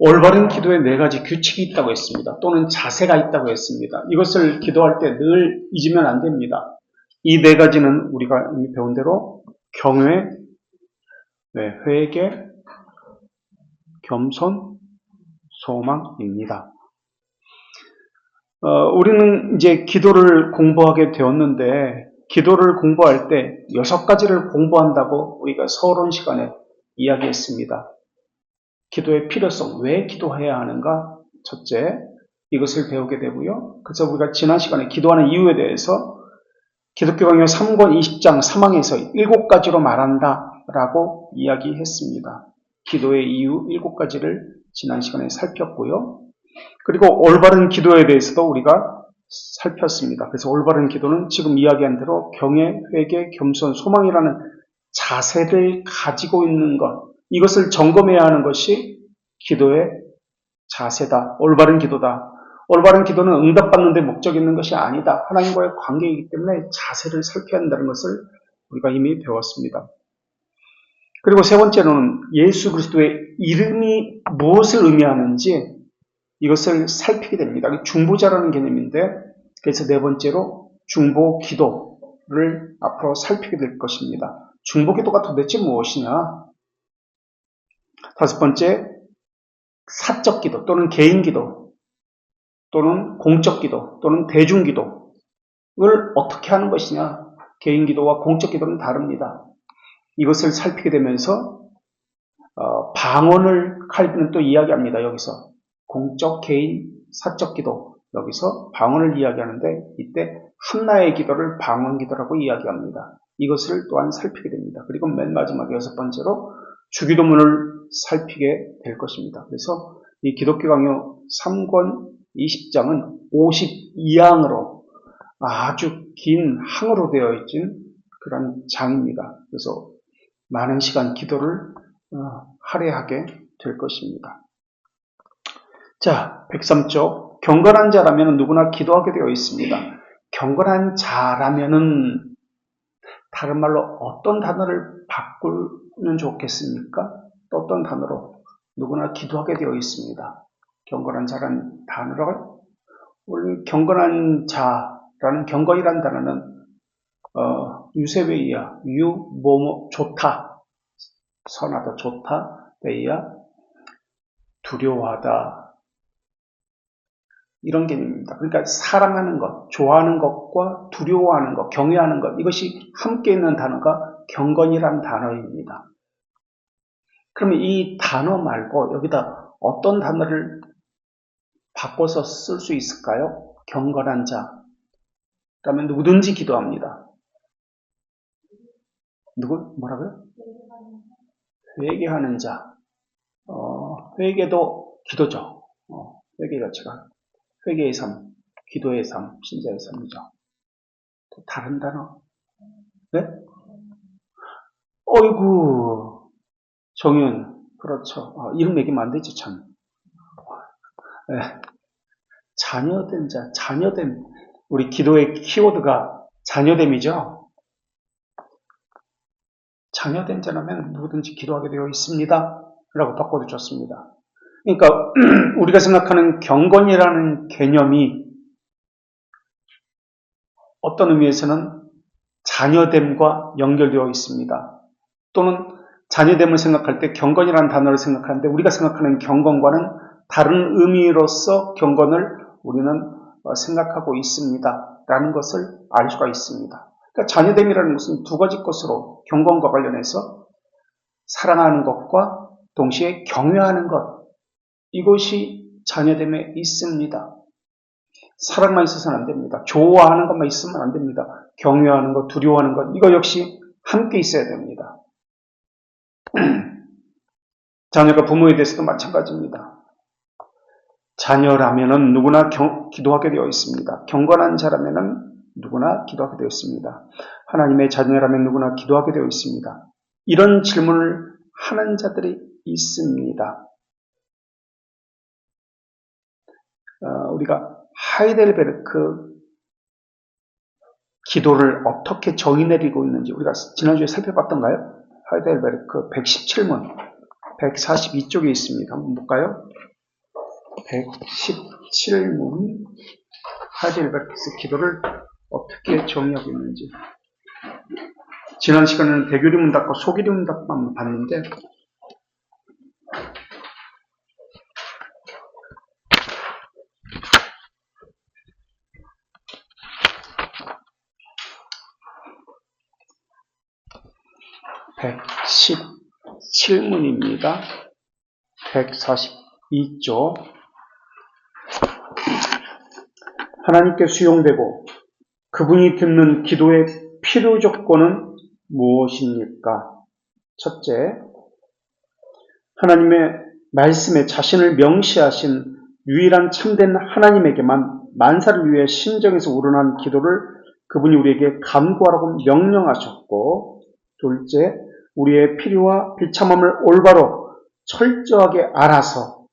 올바른 기도에 4가지 규칙이 있다고 했습니다. 또는 자세가 있다고 했습니다. 이것을 기도할 때 늘 잊으면 안 됩니다. 이 4가지는 우리가 이미 배운 대로 경외, 회개, 겸손, 소망입니다. 우리는 이제 기도를 공부하게 되었는데 기도를 공부할 때 6가지를 공부한다고 우리가 서론 시간에 이야기했습니다. 기도의 필요성, 왜 기도해야 하는가? 첫째, 이것을 배우게 되고요. 그래서 우리가 지난 시간에 기도하는 이유에 대해서 기독교 강요 3권 20장 3항에서 7가지로 말한다라고 이야기했습니다. 기도의 이유 7가지를 지난 시간에 살폈고요. 그리고 올바른 기도에 대해서도 우리가 살폈습니다. 그래서 올바른 기도는 지금 이야기한 대로 경외, 회개, 겸손, 소망이라는 자세를 가지고 있는 것, 이것을 점검해야 하는 것이 기도의 자세다. 올바른 기도다. 올바른 기도는 응답받는 데 목적이 있는 것이 아니다. 하나님과의 관계이기 때문에 자세를 살펴야 한다는 것을 우리가 이미 배웠습니다. 그리고 세 번째로는 예수 그리스도의 이름이 무엇을 의미하는지 이것을 살피게 됩니다. 중보자라는 개념인데, 그래서 네 번째로 중보 기도를 앞으로 살피게 될 것입니다. 중보 기도가 도대체 무엇이냐? 다섯 번째, 사적 기도 또는 개인 기도 또는 공적 기도 또는 대중 기도를 어떻게 하는 것이냐? 개인 기도와 공적 기도는 다릅니다. 이것을 살피게 되면서 방언을 칼빈은 또 이야기합니다. 여기서 공적, 개인, 사적 기도, 여기서 방언을 이야기하는데 이때 한나의 기도를 방언 기도라고 이야기합니다. 이것을 또한 살피게 됩니다. 그리고 맨 마지막 6번째로 주기도문을 살피게 될 것입니다. 그래서 이 기독교 강요 3권 20장은 52항으로 아주 긴 항으로 되어 있는 그런 장입니다. 그래서 많은 시간 기도를 할애하게 될 것입니다. 자, 103쪽. 경건한 자라면 누구나 기도하게 되어 있습니다. 경건한 자라면은 다른 말로 어떤 단어를 바꾸면 좋겠습니까? 또 어떤 단어로 누구나 기도하게 되어 있습니다. 경건한 자라는 단어가 원래 경건한 자라는 경건이라는 단어는 유세베이야, 좋다, 선하다, 좋다, 베이야, 두려워하다, 이런 개념입니다. 그러니까 사랑하는 것, 좋아하는 것과 두려워하는 것, 경외하는 것, 이것이 함께 있는 단어가 경건이라는 단어입니다. 그러면 이 단어 말고 여기다 어떤 단어를 바꿔서 쓸 수 있을까요? 경건한 자. 그러면 누구든지 기도합니다. 뭐라고요? 회개하는 자. 회개도 기도죠. 회개 자체가. 회개의 삶, 기도의 삶, 신자의 삶이죠. 또 다른 단어? 네? 어이구, 정윤. 그렇죠. 이름 매기면 안 되죠, 참. 네. 자녀된 자, 자녀됨. 우리 기도의 키워드가 자녀됨이죠. 자녀된 자라면 누구든지 기도하게 되어 있습니다. 라고 바꿔도 좋습니다. 그러니까 우리가 생각하는 경건이라는 개념이 어떤 의미에서는 자녀됨과 연결되어 있습니다. 또는 자녀됨을 생각할 때 경건이라는 단어를 생각하는데 우리가 생각하는 경건과는 다른 의미로서 경건을 우리는 생각하고 있습니다. 라는 것을 알 수가 있습니다. 그러니까 자녀됨이라는 것은 두 가지 것으로 경건과 관련해서 사랑하는 것과 동시에 경외하는 것, 이것이 자녀됨에 있습니다. 사랑만 있어서는 안 됩니다. 좋아하는 것만 있으면 안 됩니다. 경외하는 것, 두려워하는 것, 이거 역시 함께 있어야 됩니다. 자녀가 부모에 대해서도 마찬가지입니다. 자녀라면은 누구나 기도하게 되어 있습니다. 경건한 자라면은 누구나 기도하게 되어 있습니다. 하나님의 자녀라면 누구나 기도하게 되어 있습니다. 이런 질문을 하는 자들이 있습니다. 우리가 하이델베르크 기도를 어떻게 정의 내리고 있는지 우리가 지난주에 살펴봤던가요? 하이델베르크 117문. 142쪽에 있습니다. 한번 볼까요? 117문 하이델베르크스 기도를 어떻게 정의하고 있는지. 지난 시간에는 대교리 문답과 소기리 문답만 봤는데 (117문입니다) 142쪽. 하나님께 수용되고 그분이 듣는 기도의 필요 조건은 무엇입니까? 첫째, 하나님의 말씀에 자신을 명시하신 유일한 참된 하나님에게만 만사를 위해 심정에서 우러난 기도를 그분이 우리에게 간구하라고 명령하셨고, 둘째, 우리의 필요와 비참함을 올바로 철저하게 알아서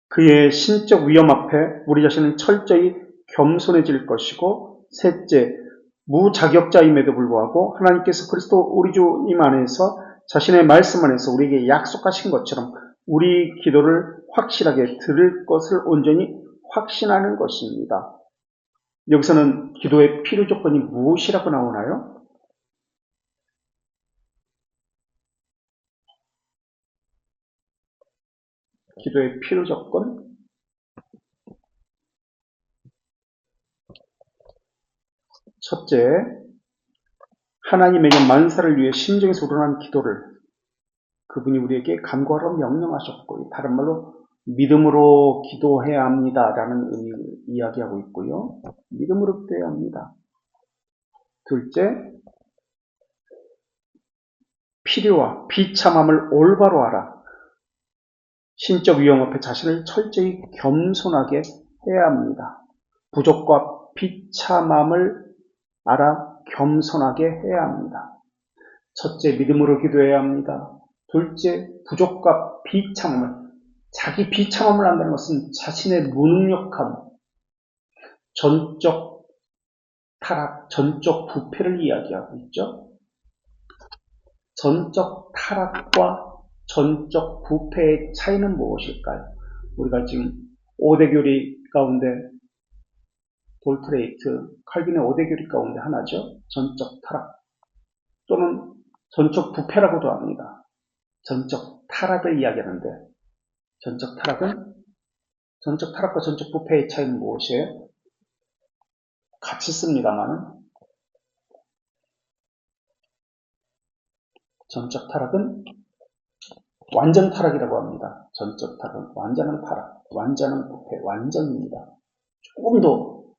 그의 신적 위험 앞에 우리 자신은 철저히 겸손해질 것이고, 셋째, 무자격자임에도 불구하고 하나님께서 그리스도 우리 주님 안에서 자신의 말씀 안에서 우리에게 약속하신 것처럼 우리 기도를 확실하게 들을 것을 온전히 확신하는 것입니다. 여기서는 기도의 필요 조건이 무엇이라고 나오나요? 기도의 필요 조건? 첫째, 하나님에게 만사를 위해 심정에서 우러난 기도를 그분이 우리에게 간구하라고 명령하셨고, 다른 말로 믿음으로 기도해야 합니다라는 의미를 이야기하고 있고요. 믿음으로 기도해야 합니다. 둘째, 필요와 비참함을 올바로 알아 신적 위험 앞에 자신을 철저히 겸손하게 해야 합니다. 부족과 비참함을 알아 겸손하게 해야 합니다. 첫째, 믿음으로 기도해야 합니다. 둘째, 부족과 비참함을, 자기 비참함을 안다는 것은 자신의 무능력함, 전적 타락, 전적 부패를 이야기하고 있죠. 전적 타락과 전적 부패의 차이는 무엇일까요? 우리가 지금 5대 교리 가운데 돌트레이트, 칼빈의 5대 교리 가운데 하나죠. 전적 타락 또는 전적 부패라고도 합니다. 전적 타락을 이야기하는데 전적 타락과 전적 부패의 차이는 무엇이에요? 같이 씁니다만 전적 타락은 완전 타락이라고 합니다. 전적 타락은 완전한 타락, 완전한 부패, 완전입니다. 조금도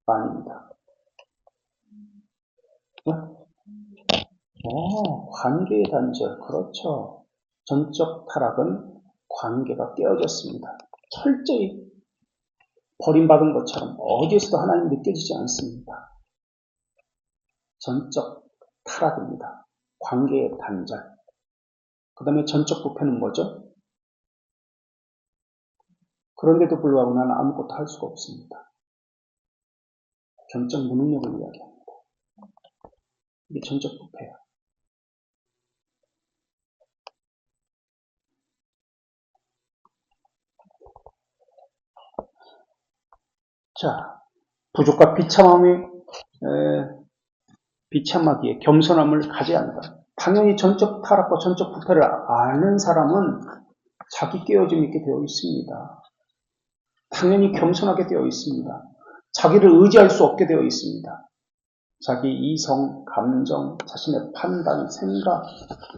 아닙니다. 관계의 단절, 그렇죠. 전적 타락은 관계가 깨어졌습니다. 철저히 버림받은 것처럼 어디에서도 하나님 느껴지지 않습니다. 전적 타락입니다. 관계의 단절. 그 다음에 전적 부패는 뭐죠? 그런데도 불구하고 나는 아무것도 할 수가 없습니다. 전적 무능력을 이야기합니다. 이게 전적 부패예요. 자, 부족과 비참하기에 겸손함을 가져야 한다. 당연히 전적 타락과 전적 부패를 아는 사람은 자기 깨어짐이 있게 되어 있습니다. 당연히 겸손하게 되어 있습니다. 자기를 의지할 수 없게 되어 있습니다. 자기 이성, 감정, 자신의 판단, 생각,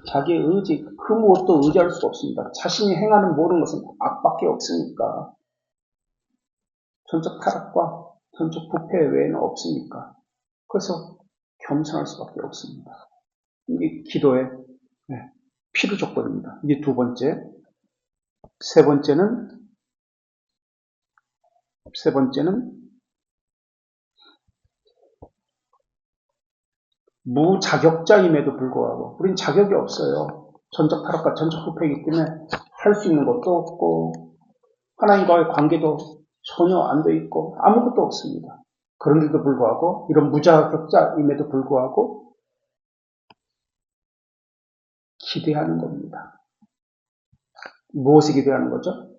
자기의 의지, 그 무엇도 의지할 수 없습니다. 자신이 행하는 모든 것은 악밖에 없으니까. 전적 타락과 전적 부패 외에는 없으니까. 그래서 겸손할 수밖에 없습니다. 이게 기도의 필요 조건입니다. 이게 두 번째. 세 번째는 무자격자임에도 불구하고 우린 자격이 없어요. 전적 타락과 전적 부패이기 때문에 할 수 있는 것도 없고 하나님과의 관계도 전혀 안 돼 있고 아무것도 없습니다. 그런데도 불구하고 이런 무자격자임에도 불구하고 기대하는 겁니다. 무엇에 기대하는 거죠?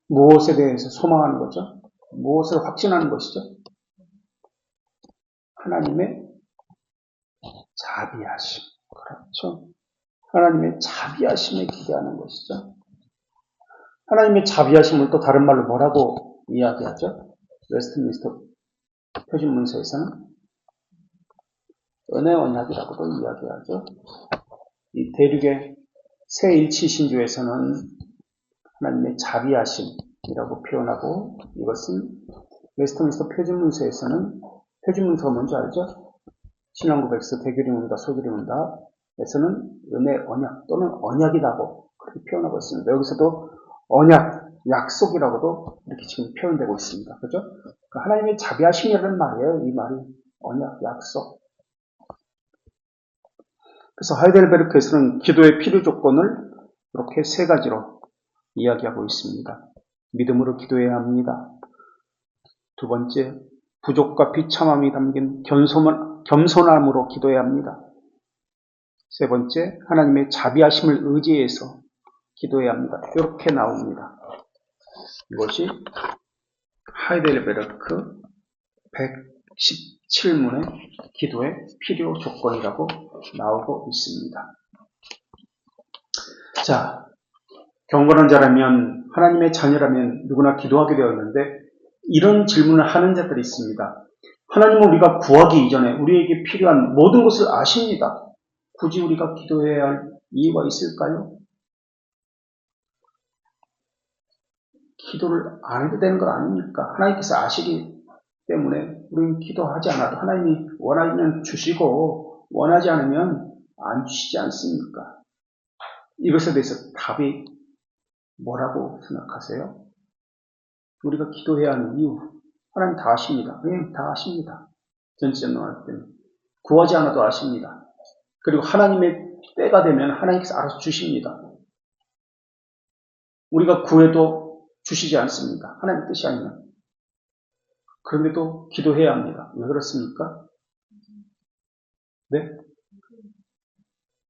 무엇에 대해서 소망하는 거죠? 무엇을 확신하는 것이죠? 하나님의 자비하심. 그렇죠. 하나님의 자비하심에 기대하는 것이죠. 하나님의 자비하심을 또 다른 말로 뭐라고 이야기하죠? 웨스트민스터 표준문서에서는 은혜 언약이라고도 이야기하죠. 이 대륙의 새일치 신조에서는 하나님의 자비하심이라고 표현하고, 이것은 웨스트민스터 표준문서에서는, 표준문서가 뭔지 알죠? 신앙고백서 대교리문답, 소교리문답에서는 은혜 언약 또는 언약이라고 그렇게 표현하고 있습니다. 여기서도 언약, 약속이라고도 이렇게 지금 표현되고 있습니다. 그죠? 그러니까 하나님의 자비하심이라는 말이에요. 이 말이 언약, 약속. 그래서 하이델베르크에서는 기도의 필요 조건을 이렇게 세 가지로 이야기하고 있습니다. 믿음으로 기도해야 합니다. 두 번째, 부족과 비참함이 담긴 겸손함으로 기도해야 합니다. 세 번째, 하나님의 자비하심을 의지해서 기도해야 합니다. 이렇게 나옵니다. 이것이 하이델베르크 117문의 기도의 필요 조건이라고 나오고 있습니다. 자, 경건한 자라면, 하나님의 자녀라면 누구나 기도하게 되었는데, 이런 질문을 하는 자들이 있습니다. 하나님은 우리가 구하기 이전에 우리에게 필요한 모든 것을 아십니다. 굳이 우리가 기도해야 할 이유가 있을까요? 기도를 안 해도 되는 건 아닙니까? 하나님께서 아시기 때문에 우리는 기도하지 않아도 하나님이 원하면 주시고 원하지 않으면 안 주시지 않습니까? 이것에 대해서 답이 뭐라고 생각하세요? 우리가 기도해야 하는 이유, 하나님 다 아십니다. 네, 다 아십니다. 전지전능할 때는 구하지 않아도 아십니다. 그리고 하나님의 때가 되면 하나님께서 알아서 주십니다. 우리가 구해도 주시지 않습니다. 하나님의 뜻이 아니면. 그런데도 기도해야 합니다. 왜 그렇습니까? 네?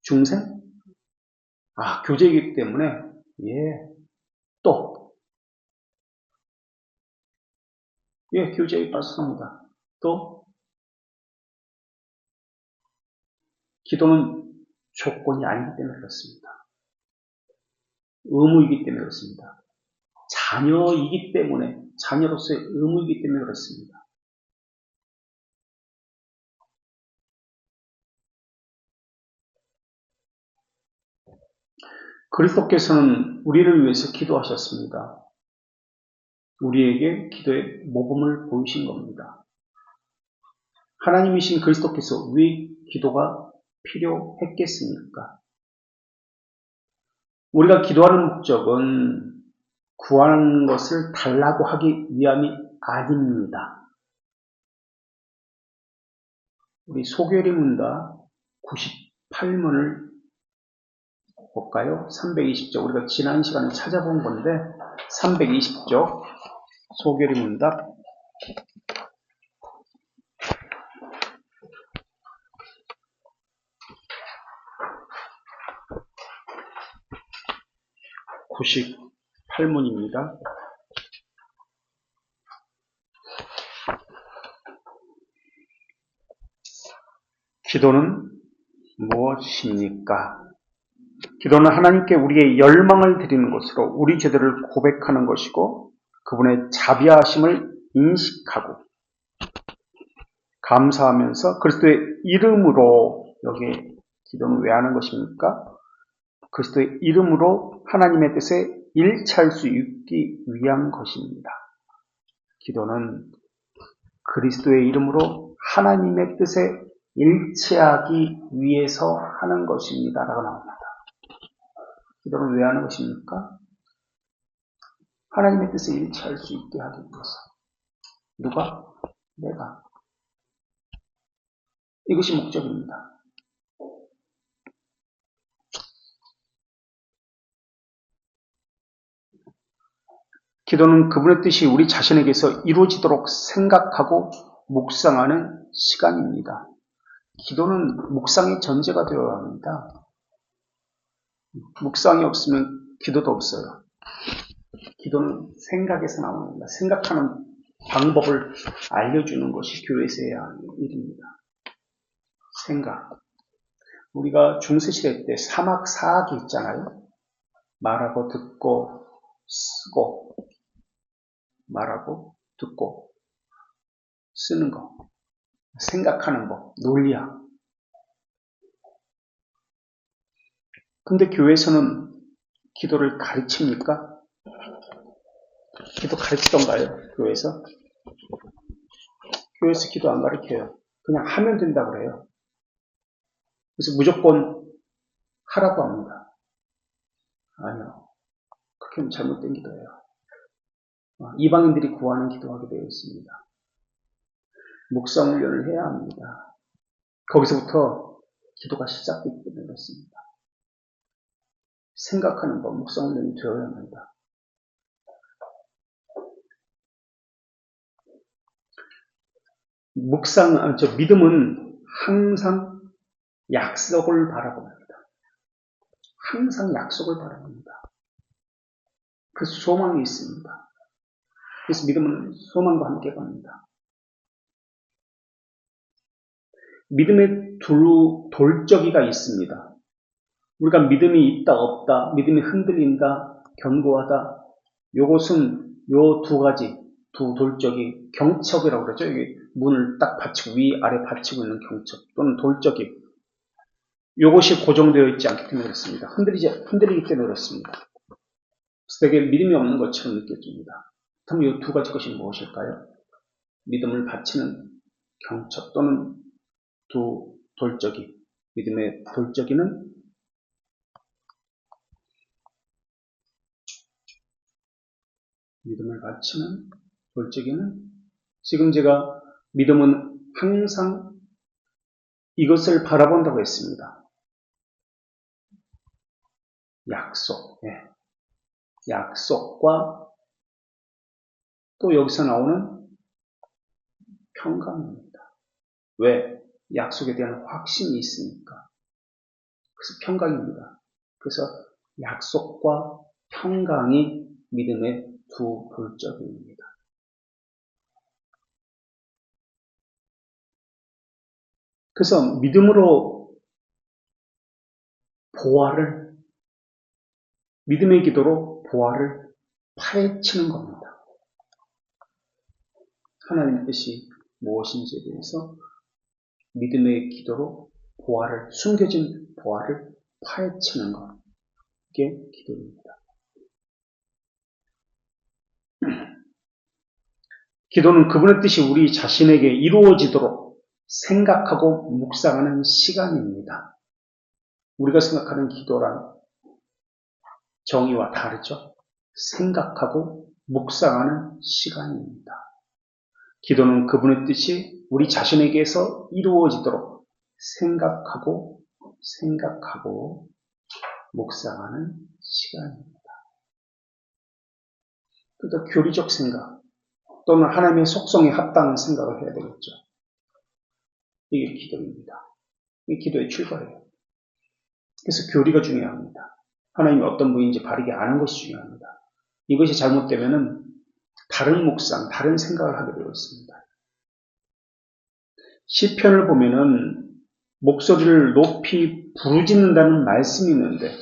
중생? 교제이기 때문에. 예. 또. 예, 교제에 맞습니다. 또 기도는 조건이 아니기 때문에 그렇습니다. 의무이기 때문에 그렇습니다. 자녀이기 때문에, 자녀로서의 의무이기 때문에 그렇습니다. 그리스도께서는 우리를 위해서 기도하셨습니다. 우리에게 기도의 모범을 보이신 겁니다. 하나님이신 그리스도께서 왜 기도가 필요했겠습니까? 우리가 기도하는 목적은 구하는 것을 달라고 하기 위함이 아닙니다. 우리 소교리문답 98문을 볼까요? 320쪽. 우리가 지난 시간에 찾아본 건데 320쪽 소교리문답 98문입니다. 기도는 무엇입니까? 기도는 하나님께 우리의 열망을 드리는 것으로 우리 죄들을 고백하는 것이고 그분의 자비하심을 인식하고 감사하면서 그리스도의 이름으로, 여기 기도는 왜 하는 것입니까? 그리스도의 이름으로 하나님의 뜻에 일치할 수 있기 위한 것입니다. 기도는 그리스도의 이름으로 하나님의 뜻에 일치하기 위해서 하는 것입니다. 라고 나옵니다. 기도는 왜 하는 것입니까? 하나님의 뜻에 일치할 수 있게 하기 위해서. 누가? 내가. 이것이 목적입니다. 기도는 그분의 뜻이 우리 자신에게서 이루어지도록 생각하고 묵상하는 시간입니다. 기도는 묵상의 전제가 되어야 합니다. 묵상이 없으면 기도도 없어요. 기도는 생각에서 나오는 겁니다. 생각하는 방법을 알려주는 것이 교회에서 해야 하는 일입니다. 생각. 우리가 중세시대 때 사막 사학이 있잖아요. 말하고 듣고 쓰고, 말하고 듣고 쓰는 거, 생각하는 법, 논리학. 근데 교회에서는 기도를 가르칩니까? 기도 가르치던가요? 교회에서? 교회에서 기도 안 가르쳐요. 그냥 하면 된다고 그래요. 그래서 무조건 하라고 합니다. 아니요. 그렇게 잘못된 기도예요. 이방인들이 구하는 기도하게 되어 있습니다. 묵상 훈련을 해야 합니다. 거기서부터 기도가 시작되기 때문에 그렇습니다. 생각하는 법, 묵상 훈련이 되어야 합니다. 믿음은 항상 약속을 바라봅니다. 항상 약속을 바라봅니다. 그래서 소망이 있습니다. 그래서 믿음은 소망과 함께 갑니다. 믿음의 돌적이가 있습니다. 우리가 믿음이 있다 없다, 믿음이 흔들린다, 견고하다. 요것은 요 두 가지, 두 돌적이 경첩이라고 그러죠. 여기 문을 딱 받치고 위아래 받치고 있는 경첩 또는 돌적이. 요것이 고정되어 있지 않기 때문에 그렇습니다. 흔들리기 때문에 그렇습니다. 그래서 되게 믿음이 없는 것처럼 느껴집니다. 그럼 이 두 가지 것이 무엇일까요? 믿음을 바치는 경첩 또는 두 돌적이. 믿음의 돌적이는 믿음을 바치는 돌적이는 지금 제가 믿음은 항상 이것을 바라본다고 했습니다. 약속. 약속과 또 여기서 나오는 평강입니다. 왜? 약속에 대한 확신이 있으니까. 그래서 평강입니다. 그래서 약속과 평강이 믿음의 두 돌적입니다. 그래서 믿음으로 믿음의 기도로 보화를 파헤치는 겁니다. 하나님의 뜻이 무엇인지에 대해서 믿음의 기도로 숨겨진 보화를 파헤치는 것. 이게 기도입니다. 기도는 그분의 뜻이 우리 자신에게 이루어지도록 생각하고 묵상하는 시간입니다. 우리가 생각하는 기도란 정의와 다르죠? 생각하고 묵상하는 시간입니다. 기도는 그분의 뜻이 우리 자신에게서 이루어지도록 생각하고 묵상하는 시간입니다. 또 교리적 생각 또는 하나님의 속성에 합당한 생각을 해야 되겠죠. 이게 기도입니다. 이게 기도의 출발이에요. 그래서 교리가 중요합니다. 하나님이 어떤 분인지 바르게 아는 것이 중요합니다. 이것이 잘못되면은 다른 묵상, 다른 생각을 하게 되어 있습니다. 시편을 보면은 목소리를 높이 부르짖는다는 말씀이 있는데,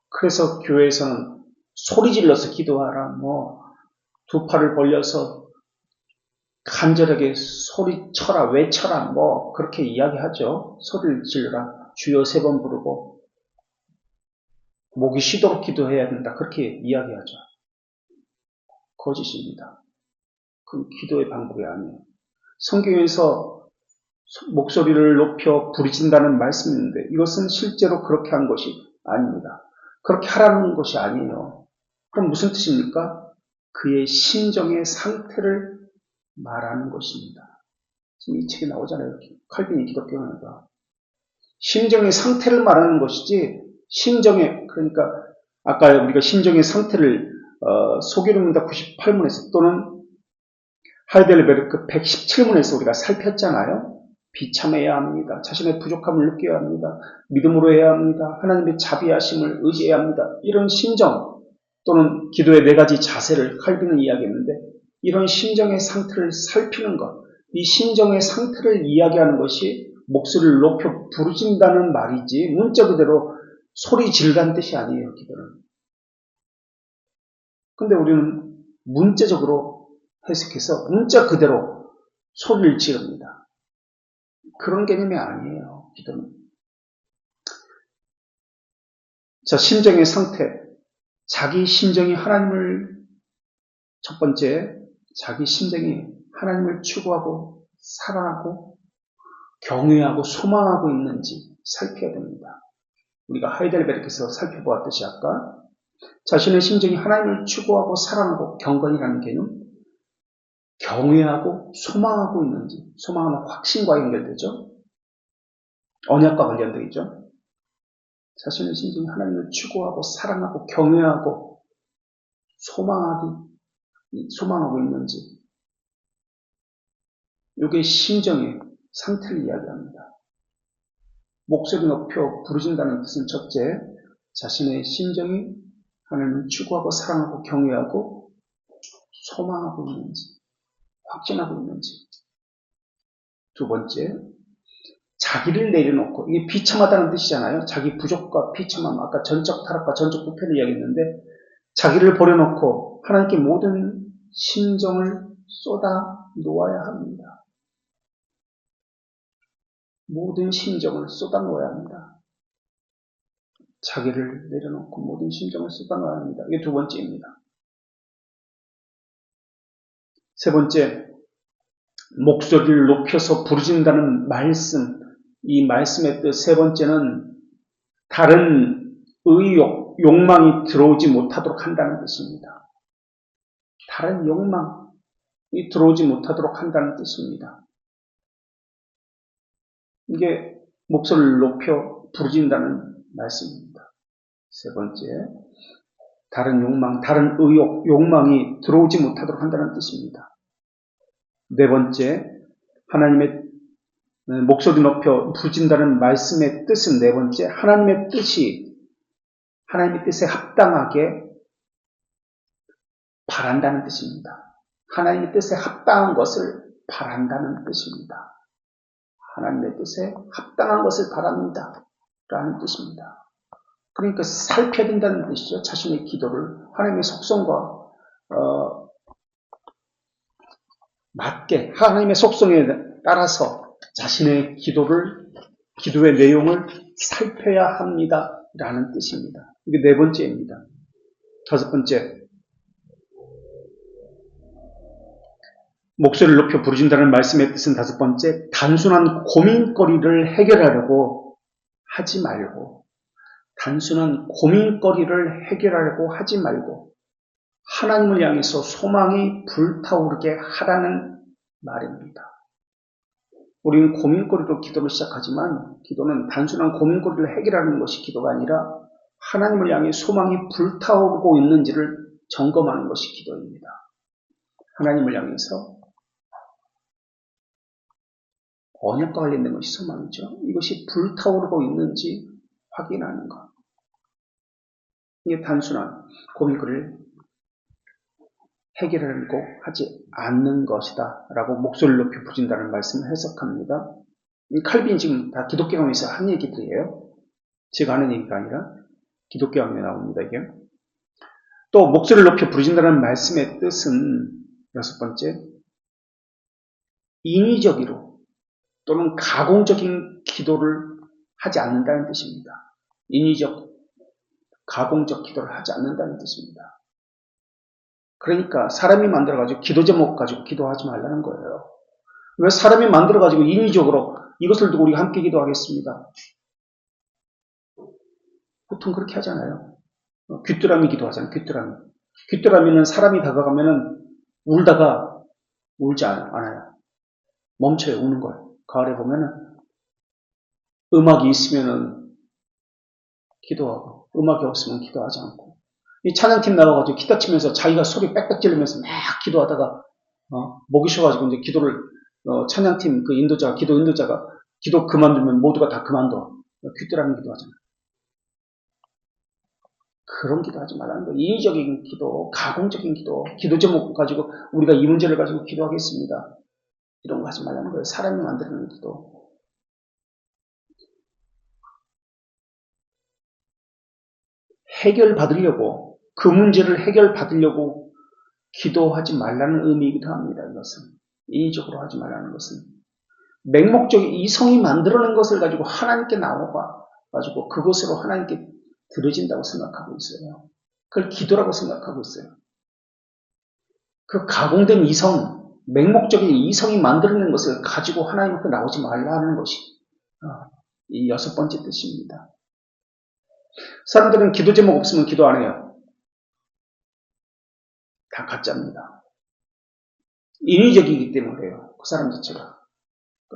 그래서 교회에서는 소리 질러서 기도하라, 두 팔을 벌려서 간절하게 소리쳐라, 외쳐라, 그렇게 이야기하죠. 소리를 질러라, 주여 3번 부르고, 목이 쉬도록 기도해야 된다, 그렇게 이야기하죠. 거짓입니다. 그건 기도의 방법이 아니에요. 성경에서 목소리를 높여 부르짖는다는 말씀이 있는데 이것은 실제로 그렇게 한 것이 아닙니다. 그렇게 하라는 것이 아니에요. 그럼 무슨 뜻입니까? 그의 심정의 상태를 말하는 것입니다. 지금 이 책에 나오잖아요. 칼빈이 기독교가. 심정의 상태를 말하는 것이지 그러니까 아까 우리가 심정의 상태를 소개lum문답 98문에서 또는 하이델베르크 117문에서 우리가 살폈잖아요. 비참해야 합니다. 자신의 부족함을 느껴야 합니다. 믿음으로 해야 합니다. 하나님의 자비하심을 의지해야 합니다. 이런 심정 또는 기도의 4가지 자세를 칼빈은 이야기했는데 이런 심정의 상태를 살피는 것, 이 심정의 상태를 이야기하는 것이 목소리를 높여 부르진다는 말이지 문자 그대로 소리 지르라는 뜻이 아니에요. 기도는. 근데 우리는 문자적으로 해석해서 문자 그대로 소리를 지릅니다. 그런 개념이 아니에요. 기도는. 자, 심정의 상태. 자기 심정이 하나님을 첫 번째, 자기 심정이 하나님을 추구하고 사랑하고 경외하고 소망하고 있는지 살펴야 됩니다. 우리가 하이델베르크에서 살펴보았듯이 아까 자신의 심정이 하나님을 추구하고 사랑하고 경건이라는 개념, 경외하고 소망하고 있는지, 소망하는 확신과 연결되죠. 언약과 관련되어 있죠. 자신의 심정이 하나님을 추구하고 사랑하고 경외하고 소망하고 있는지, 이게 심정의 상태를 이야기합니다. 목소리 높여 부르진다는 뜻은 첫째, 자신의 심정이 하나님을 추구하고 사랑하고 경외하고 소망하고 있는지, 확신하고 있는지. 두 번째, 자기를 내려놓고, 이게 비참하다는 뜻이잖아요. 자기 부족과 비참함, 아까 전적 타락과 전적 부패를 이야기했는데 자기를 버려놓고 하나님께 모든 심정을 쏟아 놓아야 합니다. 모든 심정을 쏟아 놓아야 합니다. 자기를 내려놓고 모든 심정을 쏟아 놓아야 합니다. 이게 두 번째입니다. 세 번째, 목소리를 높여서 부르진다는 말씀, 이 말씀의 뜻 세 번째는 다른 의욕, 욕망이 들어오지 못하도록 한다는 뜻입니다. 다른 욕망이 들어오지 못하도록 한다는 뜻입니다. 이게 목소리를 높여 부르진다는 말씀입니다. 세 번째, 다른 욕망, 다른 의욕, 욕망이 들어오지 못하도록 한다는 뜻입니다. 네 번째, 하나님의 목소리 높여 부르진다는 말씀의 뜻은 네 번째, 하나님의 뜻에 합당하게 바란다는 뜻입니다. 하나님의 뜻에 합당한 것을 바란다는 뜻입니다. 하나님의 뜻에 합당한 것을 바랍니다. 라는 뜻입니다. 그러니까 살펴야 된다는 뜻이죠. 자신의 기도를 하나님의 속성과 맞게 하나님의 속성에 따라서 자신의 기도의 내용을 살펴야 합니다. 라는 뜻입니다. 이게 네 번째입니다. 다섯 번째, 목소리를 높여 부르진다는 말씀의 뜻은 다섯 번째, 단순한 고민거리를 해결하려고 하지 말고 하나님을 향해서 소망이 불타오르게 하라는 말입니다. 우리는 고민거리로 기도를 시작하지만 기도는 단순한 고민거리를 해결하는 것이 기도가 아니라 하나님을 향해 소망이 불타오르고 있는지를 점검하는 것이 기도입니다. 하나님을 향해서 언약과 관련된 것이 소망이죠. 이것이 불타오르고 있는지 확인하는 것. 이게 단순한 고민거리를 해결하려고 하지 않는 것이다 라고 목소리를 높여 부르진다는 말씀을 해석합니다. 칼빈이 지금 다 기독교강에서 한 얘기들이에요. 제가 하는 얘기가 아니라 기독교강에 나옵니다. 이게 또 목소리를 높여 부르진다는 말씀의 뜻은 여섯 번째, 인위적으로 또는 가공적인 기도를 하지 않는다는 뜻입니다. 인위적, 가공적 기도를 하지 않는다는 뜻입니다. 그러니까 사람이 만들어가지고 기도 제목 가지고 기도하지 말라는 거예요. 왜 사람이 만들어가지고 인위적으로 이것을 두고 우리가 함께 기도하겠습니다. 보통 그렇게 하잖아요. 귀뚜라미 기도하잖아요. 귀뚜라미는 사람이 다가가면은 울다가 울지 않아요. 멈춰요. 우는 걸. 가을에 보면은 음악이 있으면은 기도하고 음악이 없으면 기도하지 않고 이 찬양팀 나와가지고 기타 치면서 자기가 소리 빽빽 지르면서 막 기도하다가 목이 쉬어가지고 이제 기도를 찬양팀 그 기도 인도자가 기도 그만두면 모두가 다 그만둬. 귀뚜라미 기도하잖아. 그런 기도하지 말라는 거예요. 인위적인 기도, 가공적인 기도, 기도 제목 가지고 우리가 이 문제를 가지고 기도하겠습니다. 이런 거 하지 말라는 거예요. 사람이 만드는 기도. 해결받으려고, 그 문제를 해결받으려고 기도하지 말라는 의미이기도 합니다. 이것은. 인위적으로 하지 말라는 것은. 맹목적인 이성이 만들어낸 것을 가지고 하나님께 나와가 가지고 그것으로 하나님께 들어진다고 생각하고 있어요. 그걸 기도라고 생각하고 있어요. 그 가공된 이성, 맹목적인 이성이 만들어낸 것을 가지고 하나님 앞에 나오지 말라는 것이 이 6번째 뜻입니다. 사람들은 기도 제목 없으면 기도 안 해요. 다 가짜입니다. 인위적이기 때문에 그래요. 그 사람 자체가.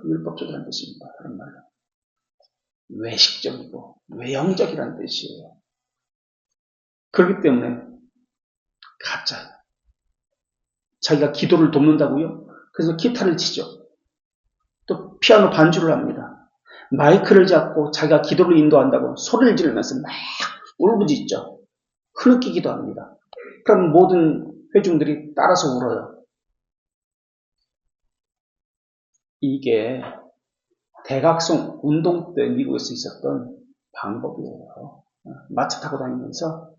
율법적이라는 뜻입니다. 다른 말로. 외식적이고 외형적이라는 뜻이에요. 그렇기 때문에 가짜예요. 자기가 기도를 돕는다고요? 그래서 기타를 치죠. 또 피아노 반주를 합니다. 마이크를 잡고 자기가 기도를 인도한다고 소리를 지르면서 막 울부짖죠. 흐느끼기도 합니다. 그럼 모든 회중들이 따라서 울어요. 이게 대각성 운동 때 미국에서 있었던 방법이에요. 마차 타고 다니면서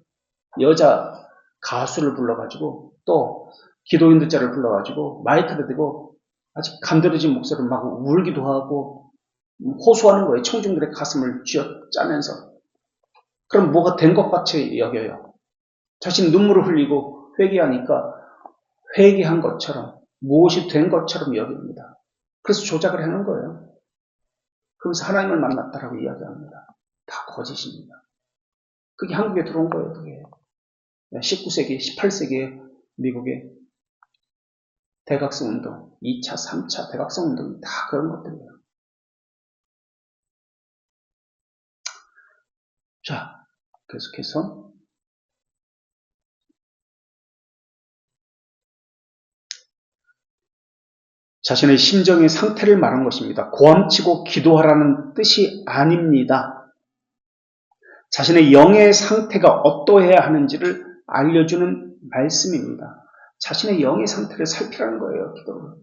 여자 가수를 불러가지고 또 기도인도자를 불러가지고 마이크를 대고 아주 간드러진 목소리를 막 울기도 하고 호소하는 거예요. 청중들의 가슴을 쥐어짜면서. 그럼 뭐가 된 것 같이 여겨요. 자신 눈물을 흘리고 회개하니까 회개한 것처럼 무엇이 된 것처럼 여깁니다. 그래서 조작을 하는 거예요. 그러면서 하나님을 만났다라고 이야기합니다. 다 거짓입니다. 그게 한국에 들어온 거예요. 그게 19세기, 18세기에 미국의 대각성 운동, 2차, 3차 대각성 운동이 다 그런 것들이에요. 자, 계속해서 자신의 심정의 상태를 말한 것입니다. 고함치고 기도하라는 뜻이 아닙니다. 자신의 영의 상태가 어떠해야 하는지를 알려주는 말씀입니다. 자신의 영의 상태를 살피라는 거예요, 기도를.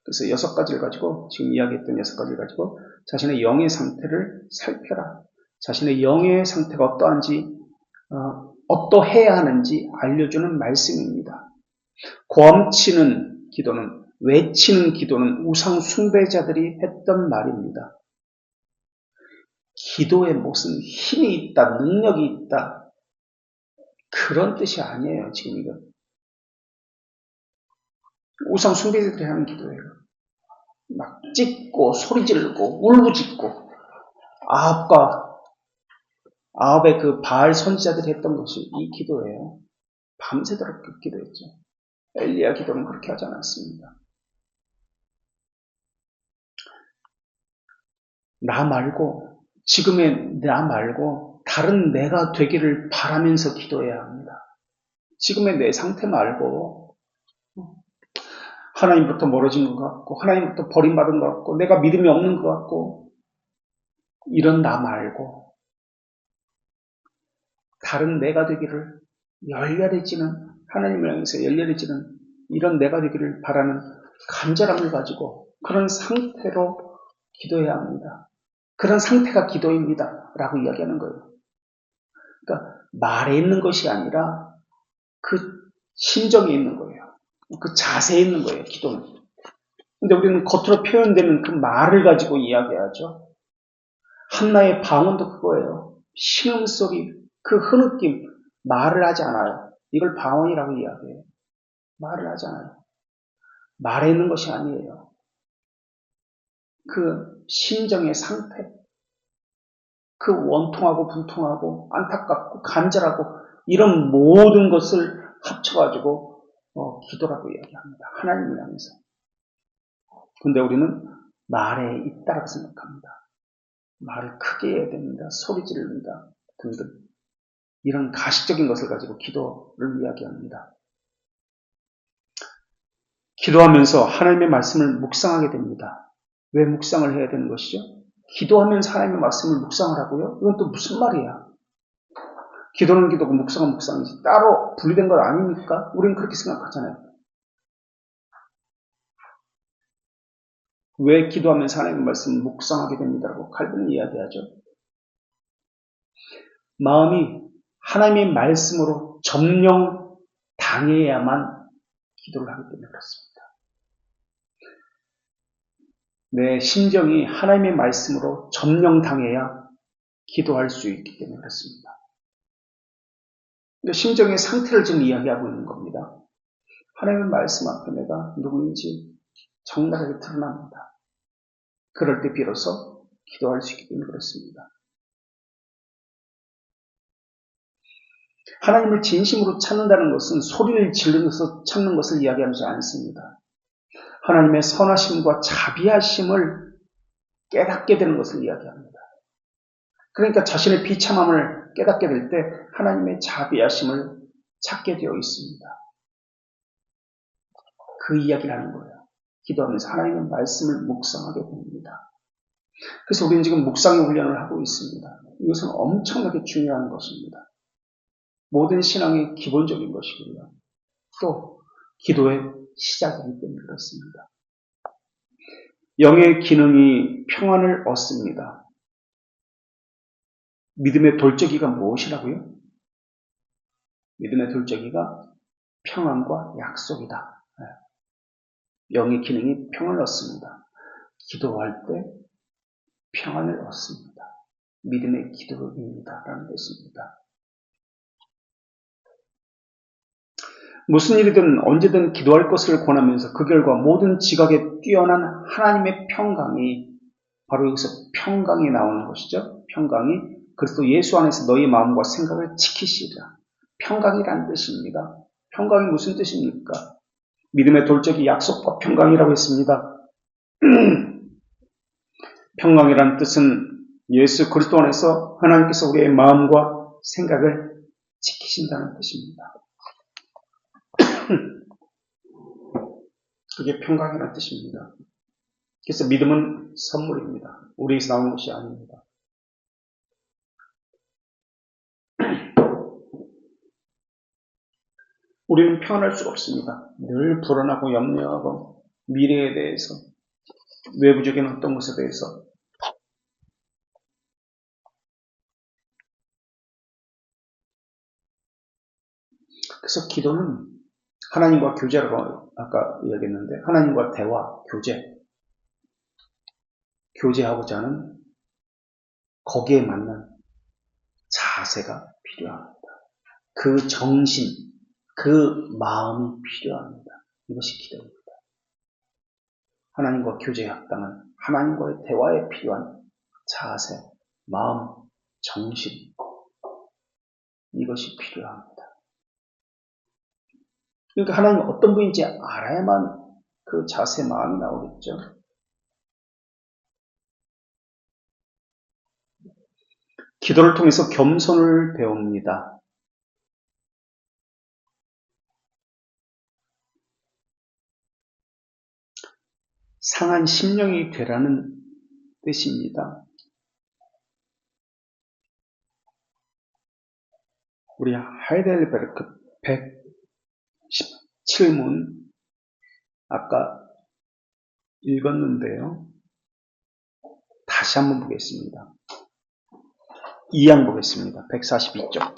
그래서 6가지를 가지고, 지금 이야기했던 6가지를 가지고, 자신의 영의 상태를 살펴라. 자신의 영의 상태가 어떠한지, 어떠해야 하는지 알려주는 말씀입니다. 고함치는 기도는, 외치는 기도는 우상 숭배자들이 했던 말입니다. 기도에 무슨 힘이 있다, 능력이 있다, 그런 뜻이 아니에요, 지금 이건. 우상 숭배자들이 하는 기도예요. 막 찢고, 소리 지르고, 울부짖고, 아합의 그 바알 선지자들이 했던 것이 이 기도예요. 밤새도록 그 기도했죠. 엘리야 기도는 그렇게 하지 않았습니다. 지금의 나 말고 다른 내가 되기를 바라면서 기도해야 합니다. 지금의 내 상태 말고 하나님부터 멀어진 것 같고 하나님부터 버림받은 것 같고 내가 믿음이 없는 것 같고 이런 나 말고 다른 내가 되기를 열렬해지는 하나님을 향해서 열렬해지는 이런 내가 되기를 바라는 간절함을 가지고 그런 상태로 기도해야 합니다. 그런 상태가 기도입니다. 라고 이야기하는 거예요. 그러니까 말에 있는 것이 아니라 그 심정에 있는 거예요. 그 자세에 있는 거예요. 기도는. 근데 우리는 겉으로 표현되는 그 말을 가지고 이야기하죠. 한나의 방언도 그거예요. 신음소리, 그 흐느낌, 말을 하지 않아요. 이걸 방언이라고 이야기해요. 말을 하지 않아요. 말에 있는 것이 아니에요. 그 심정의 상태, 그 원통하고 분통하고 안타깝고 간절하고 이런 모든 것을 합쳐가지고 기도라고 이야기합니다. 하나님을 향해서. 근데 우리는 말에 있다라고 생각합니다. 말을 크게 해야 됩니다. 소리 지릅니다. 등등. 이런 가식적인 것을 가지고 기도를 이야기합니다. 기도하면서 하나님의 말씀을 묵상하게 됩니다. 왜 묵상을 해야 되는 것이죠? 기도하면서 하나님의 말씀을 묵상을 하고요? 이건 또 무슨 말이야? 기도는 기도고 묵상은 묵상이지 따로 분리된 것 아닙니까? 우리는 그렇게 생각하잖아요. 왜 기도하면서 하나님의 말씀을 묵상하게 됩니다라고 칼빈은 이야기하죠. 마음이 하나님의 말씀으로 점령 당해야만 기도를 하기 때문에 그렇습니다. 내 심정이 하나님의 말씀으로 점령당해야 기도할 수 있기 때문에 그렇습니다. 심정의 상태를 지금 이야기하고 있는 겁니다. 하나님의 말씀 앞에 내가 누구인지 정갈하게 드러납니다. 그럴 때 비로소 기도할 수 있기 때문에 그렇습니다. 하나님을 진심으로 찾는다는 것은 소리를 지르면서 찾는 것을 이야기하지 않습니다. 하나님의 선하심과 자비하심을 깨닫게 되는 것을 이야기합니다. 그러니까 자신의 비참함을 깨닫게 될 때 하나님의 자비하심을 찾게 되어 있습니다. 그 이야기를 하는 거예요. 기도하면서 하나님의 말씀을 묵상하게 됩니다. 그래서 우리는 지금 묵상의 훈련을 하고 있습니다. 이것은 엄청나게 중요한 것입니다. 모든 신앙의 기본적인 것이고요. 또 기도의 시작이기 때문에 그렇습니다. 영의 기능이 평안을 얻습니다. 믿음의 돌적이가 무엇이라고요? 믿음의 돌적이가 평안과 약속이다. 영의 기능이 평안을 얻습니다. 기도할 때 평안을 얻습니다. 믿음의 기도입니다. 라는 것입니다. 무슨 일이든 언제든 기도할 것을 권하면서 그 결과 모든 지각에 뛰어난 하나님의 평강이 바로 여기서 평강이 나오는 것이죠. 평강이 그리스도 예수 안에서 너희 마음과 생각을 지키시리라. 평강이라는 뜻입니다. 평강이 무슨 뜻입니까? 믿음의 돌적이 약속과 평강이라고 했습니다. 평강이라는 뜻은 예수 그리스도 안에서 하나님께서 우리의 마음과 생각을 지키신다는 뜻입니다. 그게 평강이라는 뜻입니다. 그래서 믿음은 선물입니다. 우리에서 나오는 것이 아닙니다. 우리는 평안할 수가 없습니다. 늘 불안하고 염려하고 미래에 대해서 외부적인 어떤 것에 대해서 그래서 기도는 하나님과 교제라고 아까 이야기했는데 하나님과 대화, 교제하고자 하는 거기에 맞는 자세가 필요합니다. 그 정신, 그 마음이 필요합니다. 이것이 기도입니다. 하나님과 교제에 합당한 하나님과의 대화에 필요한 자세, 마음, 정신 이것이 필요합니다. 그러니까 하나님이 어떤 분인지 알아야만 그 자세, 마음이 나오겠죠. 기도를 통해서 겸손을 배웁니다. 상한 심령이 되라는 뜻입니다. 우리 하이델베르크 117문 아까 읽었는데요. 다시 한번 보겠습니다. 2양 보겠습니다. 142쪽.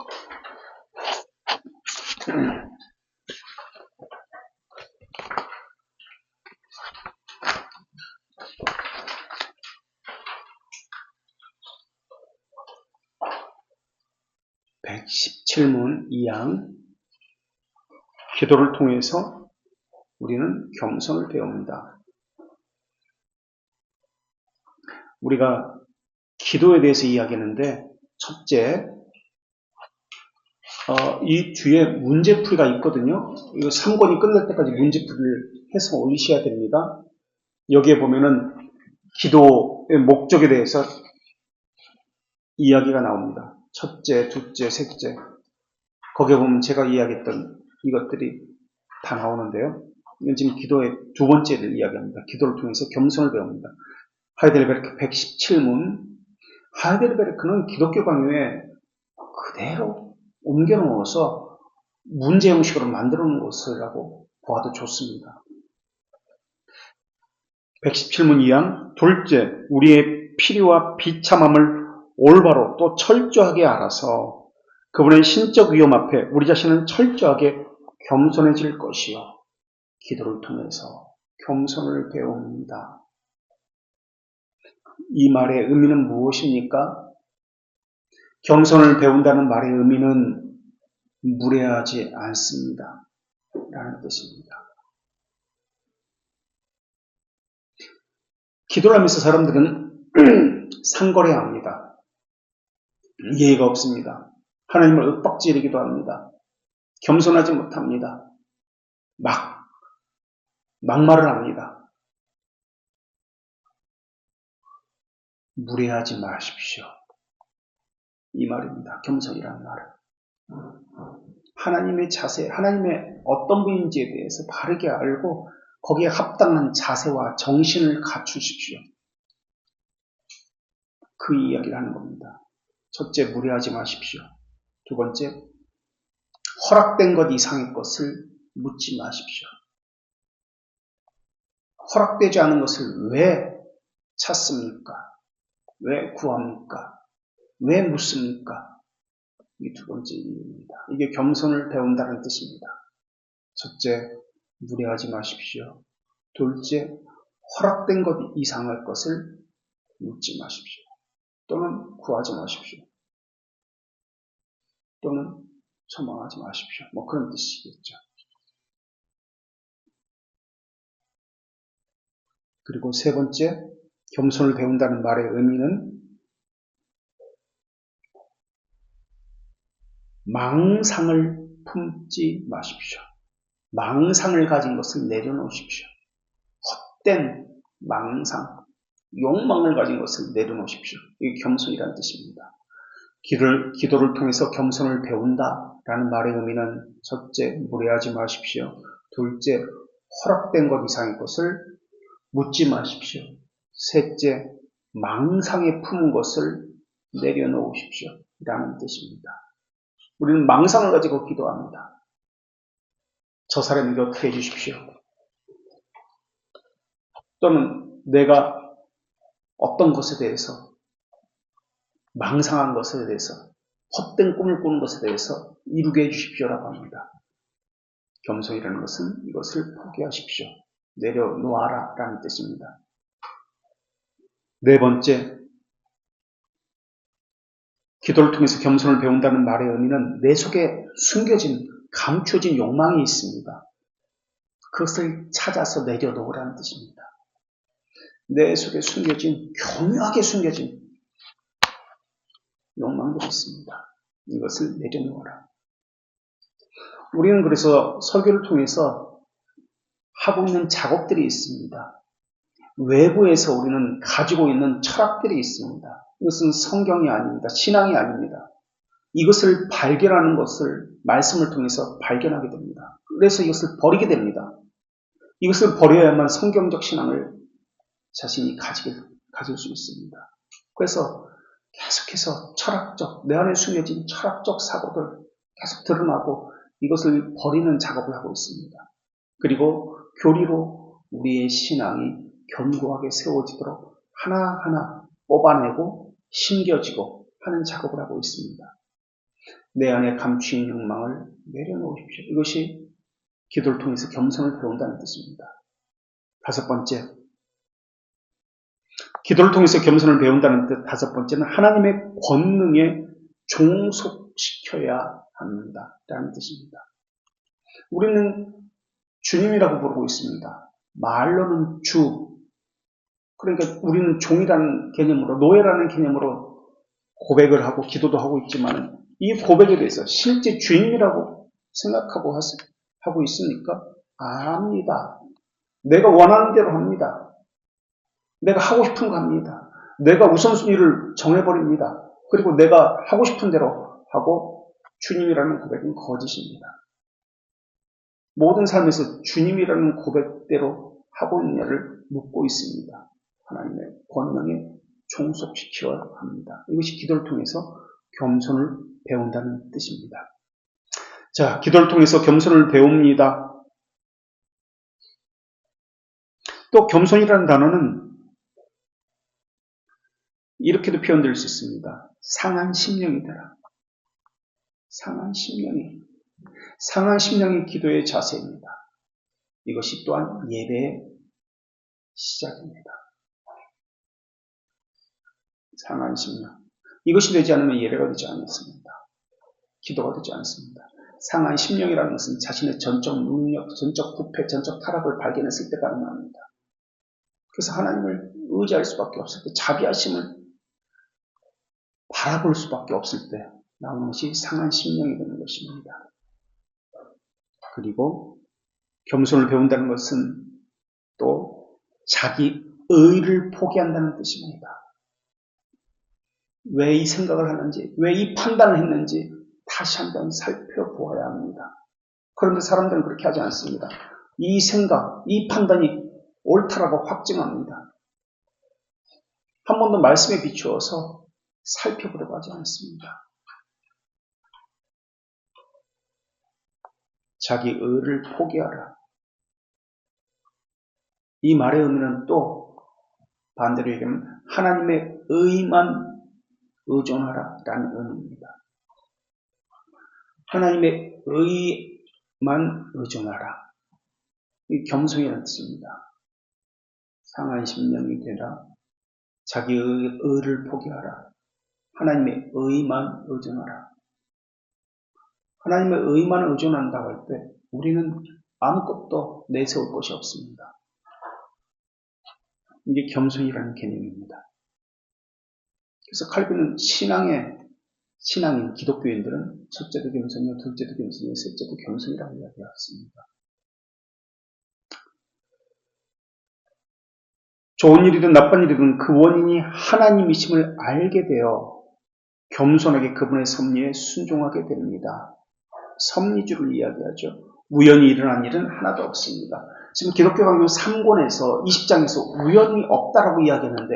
117문 2양 기도를 통해서 우리는 겸손을 배웁니다. 우리가 기도에 대해서 이야기했는데 첫째, 이 뒤에 문제풀이가 있거든요. 이거 3권이 끝날 때까지 문제풀이를 해서 올리셔야 됩니다. 여기에 보면은 기도의 목적에 대해서 이야기가 나옵니다. 첫째, 둘째, 셋째. 거기에 보면 제가 이야기했던 이것들이 다 나오는데요. 이건 지금 기도의 두 번째를 이야기합니다. 기도를 통해서 겸손을 배웁니다. 하이델베르크 117문. 하이델베르크는 기독교 강요에 그대로 옮겨 놓아서 문제 형식으로 만들어 놓은 것이라고 보아도 좋습니다. 117문 2항. 둘째, 우리의 필요와 비참함을 올바로 또 철저하게 알아서 그분의 신적 위험 앞에 우리 자신은 철저하게 겸손해질 것이요. 기도를 통해서 겸손을 배웁니다. 이 말의 의미는 무엇입니까? 겸손을 배운다는 말의 의미는 무례하지 않습니다. 라는 뜻입니다. 기도를 하면서 사람들은 상거래합니다. 예의가 없습니다. 하나님을 윽박지르기도 합니다. 겸손하지 못합니다. 막말을 합니다. 무례하지 마십시오. 이 말입니다. 겸손이라는 말은. 하나님의 자세, 하나님의 어떤 분인지에 대해서 바르게 알고 거기에 합당한 자세와 정신을 갖추십시오. 그 이야기를 하는 겁니다. 첫째, 무례하지 마십시오. 두 번째, 허락된 것 이상의 것을 묻지 마십시오. 허락되지 않은 것을 왜 찾습니까? 왜 구합니까? 왜 묻습니까? 이게 두 번째 이유입니다. 이게 겸손을 배운다는 뜻입니다. 첫째, 무례하지 마십시오. 둘째, 허락된 것 이상의 것을 묻지 마십시오. 또는 구하지 마십시오. 또는 소망하지 마십시오. 뭐 그런 뜻이겠죠. 그리고 세 번째, 겸손을 배운다는 말의 의미는 망상을 품지 마십시오. 망상을 가진 것을 내려놓으십시오. 헛된 망상, 욕망을 가진 것을 내려놓으십시오. 이게 겸손이라는 뜻입니다. 기도를 통해서 겸손을 배운다라는 말의 의미는 첫째, 무례하지 마십시오. 둘째, 허락된 것 이상의 것을 묻지 마십시오. 셋째, 망상에 품은 것을 내려놓으십시오. 라는 뜻입니다. 우리는 망상을 가지고 기도합니다. 저 사람에게 어떻게 해주십시오. 또는 내가 어떤 것에 대해서, 망상한 것에 대해서, 헛된 꿈을 꾸는 것에 대해서 이루게 해주십시오라고 합니다. 겸손이라는 것은 이것을 포기하십시오. 내려놓아라 라는 뜻입니다. 네 번째, 기도를 통해서 겸손을 배운다는 말의 의미는 내 속에 숨겨진, 감춰진 욕망이 있습니다. 그것을 찾아서 내려놓으라는 뜻입니다. 내 속에 숨겨진, 교묘하게 숨겨진 욕망들이 있습니다. 이것을 내려놓아라. 우리는 그래서 설교를 통해서 하고 있는 작업들이 있습니다. 외부에서 우리는 가지고 있는 철학들이 있습니다. 이것은 성경이 아닙니다. 신앙이 아닙니다. 이것을 발견하는 것을 말씀을 통해서 발견하게 됩니다. 그래서 이것을 버리게 됩니다. 이것을 버려야만 성경적 신앙을 자신이 가질 수 있습니다. 그래서 계속해서 내 안에 숨겨진 철학적 사고들 계속 드러나고 이것을 버리는 작업을 하고 있습니다. 그리고 교리로 우리의 신앙이 견고하게 세워지도록 하나하나 뽑아내고 심겨지고 하는 작업을 하고 있습니다. 내 안에 감추인 욕망을 내려놓으십시오. 이것이 기도를 통해서 겸손을 배운다는 뜻입니다. 다섯 번째, 기도를 통해서 겸손을 배운다는 뜻 다섯 번째는 하나님의 권능에 종속시켜야 합니다. 라는 뜻입니다. 우리는 주님이라고 부르고 있습니다. 말로는 주. 그러니까 우리는 종이라는 개념으로, 노예라는 개념으로 고백을 하고 기도도 하고 있지만 이 고백에 대해서 실제 주인이라고 생각하고 하고 있습니까? 아닙니다. 내가 원하는 대로 합니다. 내가 하고 싶은 거 합니다. 내가 우선순위를 정해버립니다. 그리고 내가 하고 싶은 대로 하고 주님이라는 고백은 거짓입니다. 모든 삶에서 주님이라는 고백대로 하고 있느냐를 묻고 있습니다. 하나님의 권능에 종속시켜야 합니다. 이것이 기도를 통해서 겸손을 배운다는 뜻입니다. 자, 기도를 통해서 겸손을 배웁니다. 또 겸손이라는 단어는 이렇게도 표현될 수 있습니다. 상한 심령이더라. 상한 심령이. 상한 심령이 기도의 자세입니다. 이것이 또한 예배의 시작입니다. 상한 심령. 이것이 되지 않으면 예배가 되지 않습니다. 기도가 되지 않습니다. 상한 심령이라는 것은 자신의 전적 능력, 전적 부패, 전적 타락을 발견했을 때 가능합니다. 그래서 하나님을 의지할 수밖에 없을 때, 자비하심을 바라볼 수밖에 없을 때 나오는 것이 상한 심령이 되는 것입니다. 그리고 겸손을 배운다는 것은 또 자기 의를 포기한다는 뜻입니다. 왜 이 생각을 하는지, 왜 이 판단을 했는지 다시 한번 살펴보아야 합니다. 그런데 사람들은 그렇게 하지 않습니다. 이 생각, 이 판단이 옳다라고 확증합니다. 한 번 더 말씀에 비추어서 살펴보려고 하지 않습니다. 자기 의를 포기하라. 이 말의 의미는 또 반대로 얘기하면 하나님의 의만 의존하라 라는 의미입니다. 하나님의 의만 의존하라. 이 겸손이라는 뜻입니다. 상한 심령이 되라. 자기의 의를 포기하라. 하나님의 의만 의존하라. 하나님의 의만 의존한다고 할 때 우리는 아무것도 내세울 것이 없습니다. 이게 겸손이라는 개념입니다. 그래서 칼빈은 신앙인 기독교인들은 첫째도 겸손이요, 둘째도 겸손이요, 셋째도 겸손이라고 이야기했습니다. 좋은 일이든 나쁜 일이든 그 원인이 하나님이심을 알게 되어 겸손하게 그분의 섭리에 순종하게 됩니다. 섭리주를 이야기하죠. 우연히 일어난 일은 하나도 없습니다. 지금 기독교 강요 3권에서 20장에서 우연이 없다라고 이야기했는데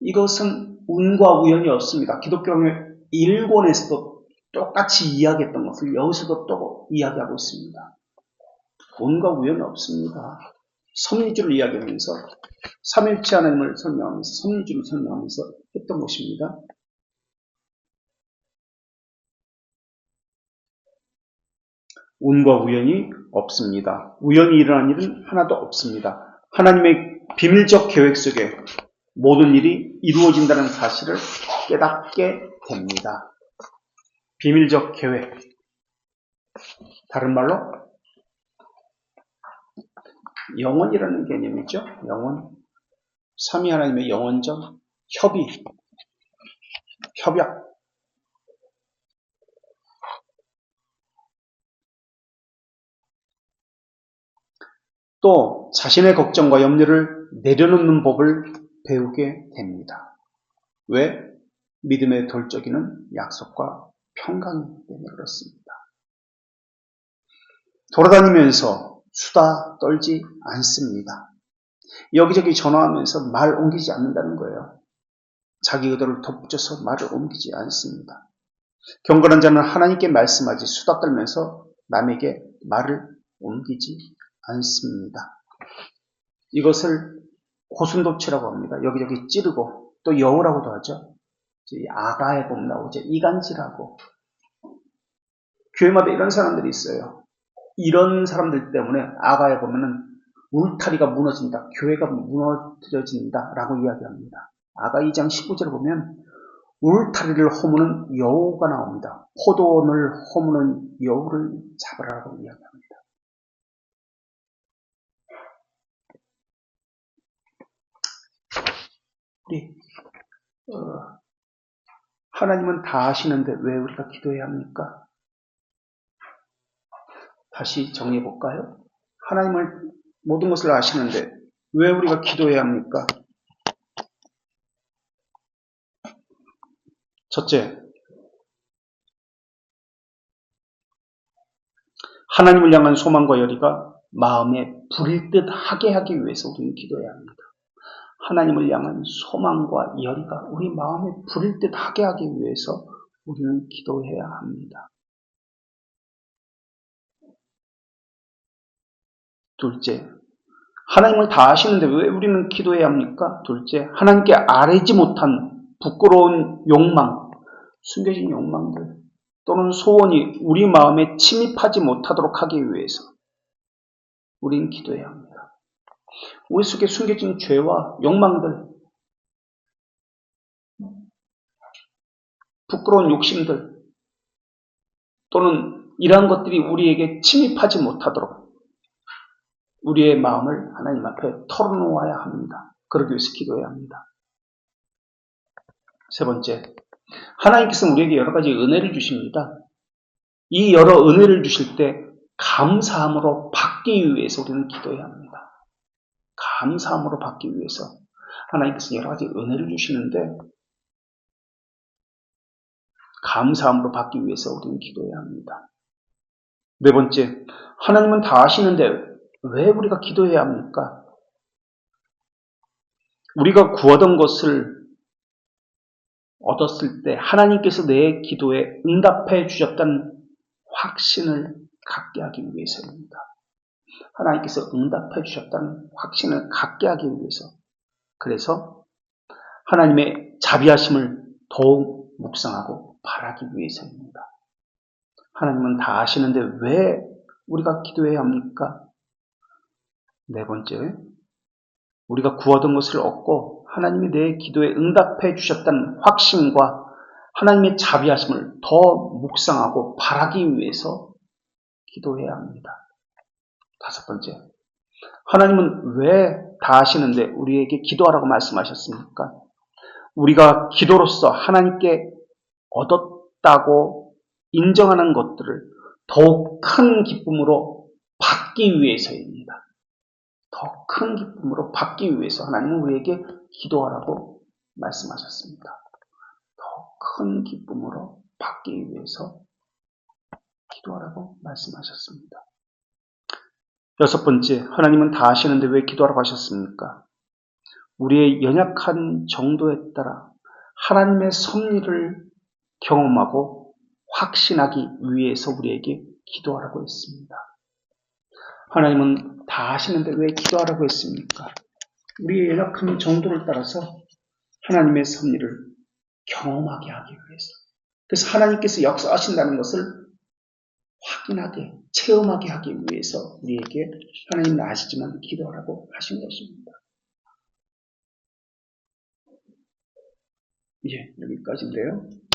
이것은 운과 우연이 없습니다. 기독교 강요 1권에서도 똑같이 이야기했던 것을 여기서도 또 이야기하고 있습니다. 운과 우연이 없습니다. 섭리주를 이야기하면서 삼일체 하나님을 설명하면서 섭리주를 설명하면서 했던 것입니다. 운과 우연이 없습니다. 우연히 일어난 일은 하나도 없습니다. 하나님의 비밀적 계획 속에 모든 일이 이루어진다는 사실을 깨닫게 됩니다. 비밀적 계획. 다른 말로 영원이라는 개념이죠. 영원. 삼위 하나님의 영원적 협약. 또 자신의 걱정과 염려를 내려놓는 법을 배우게 됩니다. 왜? 믿음의 돌적이는 약속과 평강이기 때문에 그렇습니다. 돌아다니면서 수다 떨지 않습니다. 여기저기 전화하면서 말 옮기지 않는다는 거예요. 자기 의도를 덧붙여서 말을 옮기지 않습니다. 경건한 자는 하나님께 말씀하지 수다 떨면서 남에게 말을 옮기지 않습니다. 이것을 고순도치라고 합니다. 여기저기 찌르고 또 여우라고도 하죠. 아가에 보면 나오죠. 이간질하고. 교회마다 이런 사람들이 있어요. 이런 사람들 때문에 아가에 보면은 울타리가 무너진다. 교회가 무너져진다. 라고 이야기합니다. 아가 2장 19절을 보면 울타리를 허무는 여우가 나옵니다. 포도원을 허무는 여우를 잡으라고 이야기합니다. 우리 하나님은 다 아시는데 왜 우리가 기도해야 합니까? 다시 정리해 볼까요? 하나님을 모든 것을 아시는데 왜 우리가 기도해야 합니까? 첫째, 하나님을 향한 소망과 열의가 마음에 불일 듯 하게 하기 위해서 우리는 기도해야 합니다. 하나님을 향한 소망과 열의가 우리 마음에 불일 듯 하게 하기 위해서 우리는 기도해야 합니다. 둘째, 하나님을 다 아시는데 왜 우리는 기도해야 합니까? 둘째, 하나님께 아뢰지 못한 부끄러운 욕망, 숨겨진 욕망들 또는 소원이 우리 마음에 침입하지 못하도록 하기 위해서 우리는 기도해야 합니다. 우리 속에 숨겨진 죄와 욕망들, 부끄러운 욕심들 또는 이러한 것들이 우리에게 침입하지 못하도록 우리의 마음을 하나님 앞에 털어놓아야 합니다. 그러기 위해서 기도해야 합니다. 세 번째, 하나님께서는 우리에게 여러 가지 은혜를 주십니다. 이 여러 은혜를 주실 때 감사함으로 받기 위해서 우리는 기도해야 합니다. 감사함으로 받기 위해서 하나님께서 여러 가지 은혜를 주시는데 감사함으로 받기 위해서 우리는 기도해야 합니다. 네 번째, 하나님은 다 아시는데 왜 우리가 기도해야 합니까? 우리가 구하던 것을 얻었을 때 하나님께서 내 기도에 응답해 주셨다는 확신을 갖게 하기 위해서입니다. 하나님께서 응답해 주셨다는 확신을 갖게 하기 위해서, 그래서 하나님의 자비하심을 더욱 묵상하고 바라기 위해서입니다. 하나님은 다 아시는데 왜 우리가 기도해야 합니까? 네 번째, 우리가 구하던 것을 얻고 하나님이 내 기도에 응답해 주셨다는 확신과 하나님의 자비하심을 더 묵상하고 바라기 위해서 기도해야 합니다. 다섯 번째, 하나님은 왜 다 아시는데 우리에게 기도하라고 말씀하셨습니까? 우리가 기도로서 하나님께 얻었다고 인정하는 것들을 더욱 큰 기쁨으로 받기 위해서입니다. 더 큰 기쁨으로 받기 위해서 하나님은 우리에게 기도하라고 말씀하셨습니다. 더 큰 기쁨으로 받기 위해서 기도하라고 말씀하셨습니다. 여섯 번째, 하나님은 다 아시는데 왜 기도하라고 하셨습니까? 우리의 연약한 정도에 따라 하나님의 섭리를 경험하고 확신하기 위해서 우리에게 기도하라고 했습니다. 하나님은 다 아시는데 왜 기도하라고 했습니까? 우리의 연약한 정도를 따라서 하나님의 섭리를 경험하게 하기 위해서. 그래서 하나님께서 역사하신다는 것을 확인하게, 체험하게 하기 위해서 우리에게 하나님은 아시지만 기도하라고 하신 것입니다. 여기까지인데요.